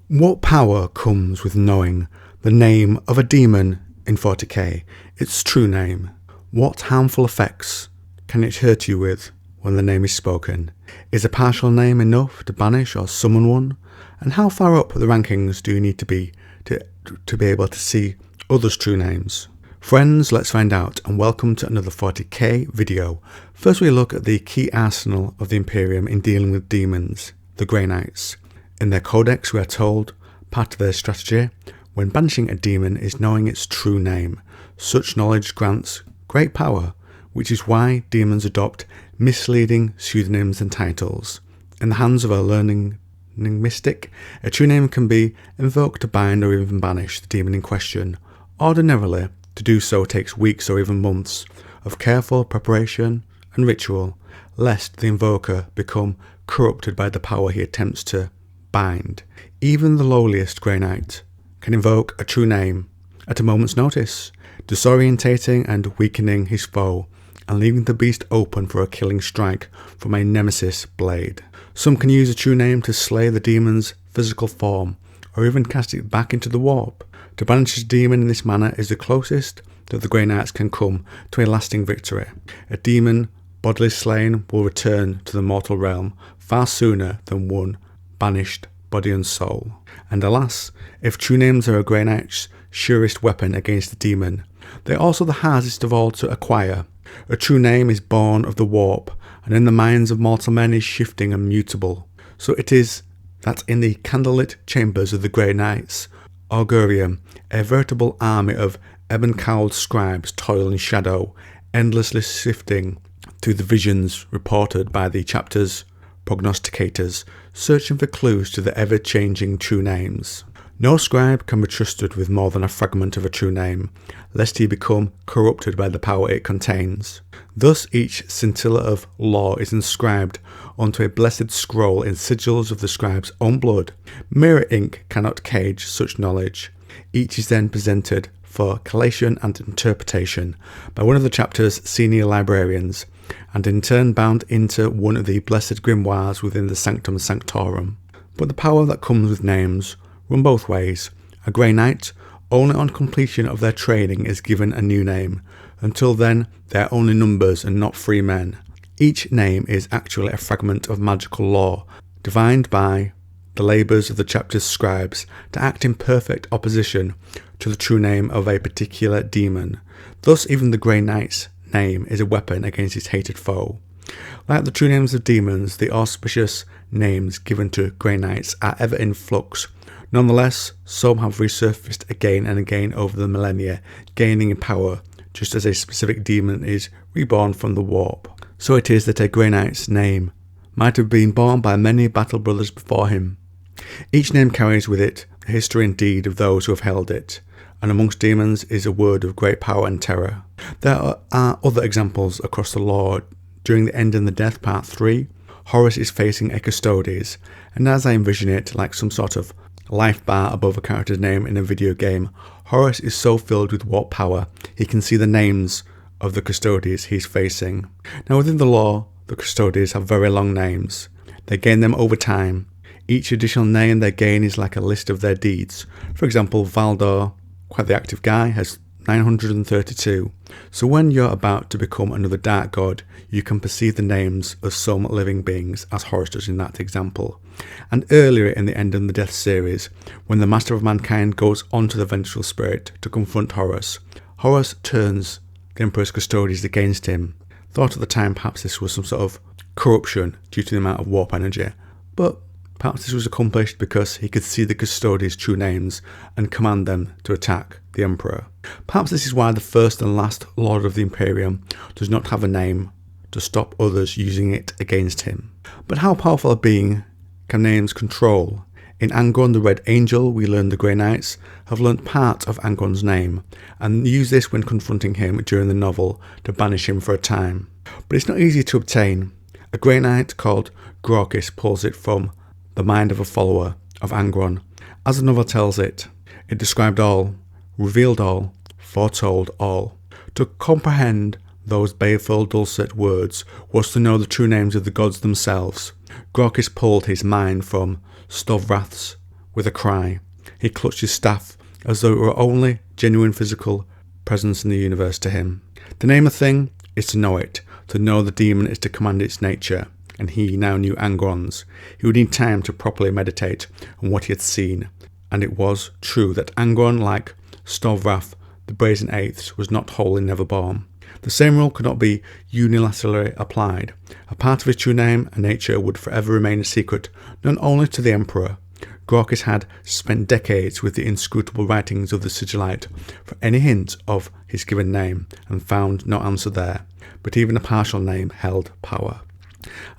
What power comes with knowing the name of a demon in 40k, its true name? What harmful effects can it hurt you with when the name is spoken? Is a partial name enough to banish or summon one? And how far up the rankings do you need to be able to see others' true names? Friends, let's find out, and welcome to another 40k video. First we look at the key arsenal of the Imperium in dealing with demons, the Grey Knights. In their codex we are told part of their strategy when banishing a demon is knowing its true name. Such knowledge grants great power, which is why demons adopt misleading pseudonyms and titles. In the hands of a learning mystic, a true name can be invoked to bind or even banish the demon in question. Ordinarily, to do so takes weeks or even months of careful preparation and ritual, lest the invoker become corrupted by the power he attempts to bind. Even the lowliest Grey Knight can invoke a true name at a moment's notice, disorientating and weakening his foe and leaving the beast open for a killing strike from a nemesis blade. Some can use a true name to slay the demon's physical form or even cast it back into the warp. To banish a demon in this manner is the closest that the Grey Knights can come to a lasting victory. A demon bodily slain will return to the mortal realm far sooner than one banished body and soul. And alas, if true names are a Grey Knight's surest weapon against the demon, they are also the hardest of all to acquire. A true name is born of the warp, and in the minds of mortal men is shifting and mutable. So it is that in the candlelit chambers of the Grey Knights Augurium, a veritable army of ebon-cowled scribes toil in shadow, endlessly sifting through the visions reported by the chapter's prognosticators, searching for clues to the ever-changing true names. No scribe can be trusted with more than a fragment of a true name, lest he become corrupted by the power it contains. Thus each scintilla of lore is inscribed onto a blessed scroll in sigils of the scribe's own blood. Mirror ink cannot cage such knowledge. Each is then presented for collation and interpretation by one of the chapter's senior librarians, and in turn bound into one of the blessed grimoires within the Sanctum Sanctorum. But the power that comes with names run both ways. A Grey Knight, only on completion of their training, is given a new name. Until then, they are only numbers and not free men. Each name is actually a fragment of magical lore, divined by the labours of the chapter's scribes to act in perfect opposition to the true name of a particular demon. Thus even the Grey Knight's name is a weapon against his hated foe. Like the true names of demons, the auspicious names given to Grey Knights are ever in flux. Nonetheless, some have resurfaced again and again over the millennia, gaining in power just as a specific demon is reborn from the warp. So it is that a Grey Knight's name might have been born by many battle brothers before him. Each name carries with it the history and deed of those who have held it, and amongst demons is a word of great power and terror. There are other examples across the lore. During the End and the Death Part 3, Horus is facing a Custodes, and as I envision it, like some sort of life bar above a character's name in a video game, Horus is so filled with warp power he can see the names of the Custodes he's facing. Now within the lore, the Custodes have very long names. They gain them over time. Each additional name they gain is like a list of their deeds. For example, Valdor, quite the active guy, has 932. So when you're about to become another dark god, you can perceive the names of some living beings, as Horus does in that example. And earlier in the End and the Death series, when the Master of Mankind goes onto the Vengeful Spirit to confront Horus, Horus turns the Emperor's Custodes against him. Thought at the time perhaps this was some sort of corruption due to the amount of warp energy, but perhaps this was accomplished because he could see the Custodes' true names and command them to attack the Emperor. Perhaps this is why the first and last Lord of the Imperium does not have a name to stop others using it against him. But how powerful a being can names control? In Angron the Red Angel, we learn the Grey Knights have learnt part of Angron's name and use this when confronting him during the novel to banish him for a time. But it's not easy to obtain. A Grey Knight called Grorkis pulls it from the mind of a follower of Angron. As the novel tells it, it described all, revealed all, foretold all. To comprehend those baleful dulcet words was to know the true names of the gods themselves. Grorkis pulled his mind from Stovrath's with a cry. He clutched his staff as though it were only genuine physical presence in the universe to him. To name a thing is to know it. To know the demon is to command its nature. And he now knew Angron's. He would need time to properly meditate on what he had seen. And it was true that Angron, like Stavrath, the Brazen Eighths, was not wholly never born. The same rule could not be unilaterally applied. A part of his true name and nature would forever remain a secret, not only to the Emperor. Gorkis had spent decades with the inscrutable writings of the Sigillite for any hint of his given name, and found no answer there. But even a partial name held power.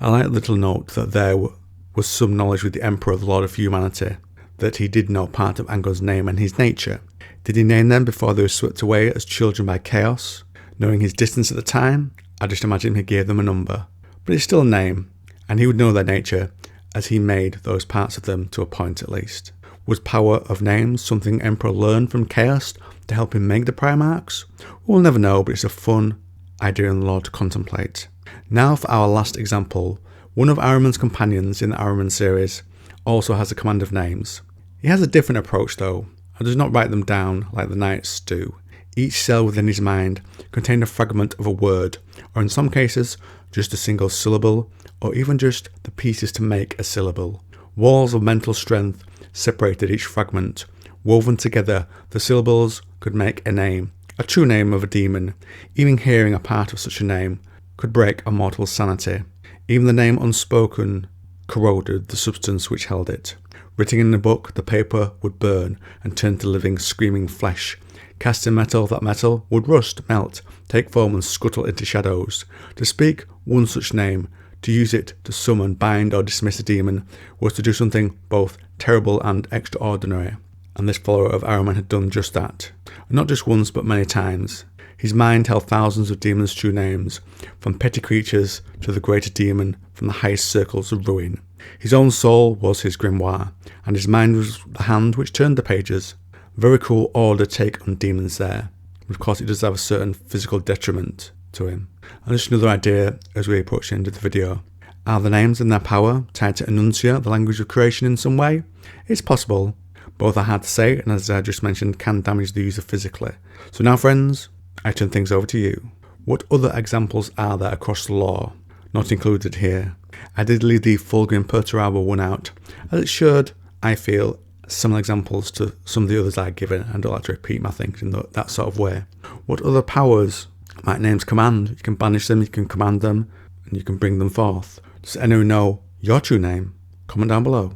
I like the little note that there was some knowledge with the Emperor, the Lord of Humanity, that he did know part of Angron's name and his nature. Did he name them before they were swept away as children by chaos? Knowing his distance at the time, I just imagine he gave them a number. But it's still a name, and he would know their nature, as he made those parts of them to a point at least. Was power of names something Emperor learned from chaos to help him make the primarchs? We'll never know, but it's a fun idea in the lore to contemplate. Now for our last example. One of Ahriman's companions in the Ahriman series also has a command of names. He has a different approach though, and does not write them down like the knights do. Each cell within his mind contained a fragment of a word, or in some cases just a single syllable, or even just the pieces to make a syllable. Walls of mental strength separated each fragment. Woven together, the syllables could make a name, a true name of a demon. Even hearing a part of such a name could break a mortal's sanity. Even the name unspoken corroded the substance which held it. Written in a book, the paper would burn and turn to living, screaming flesh. Cast in metal, that metal would rust, melt, take form and scuttle into shadows. To speak one such name, to use it to summon, bind or dismiss a demon, was to do something both terrible and extraordinary. And this follower of Ahriman had done just that. And not just once, but many times. His mind held thousands of demons' true names, from petty creatures to the greater demon from the highest circles of ruin. His own soul was his grimoire, and his mind was the hand which turned the pages. Very cool order take on demons there, but of course it does have a certain physical detriment to him. And just another idea as we approach the end of the video. Are the names and their power tied to enuncia, the language of creation, in some way? It's possible. Both are hard to say, and as I just mentioned, can damage the user physically. So now friends, I turn things over to you. What other examples are there across the lore? Not included here. I did leave the Fulgrim Perturabo one out, as it showed, I feel, similar examples to some of the others I've given, and I don't like to repeat my things in that sort of way. What other powers might names command? You can banish them, you can command them, and you can bring them forth. Does anyone know your true name? Comment down below.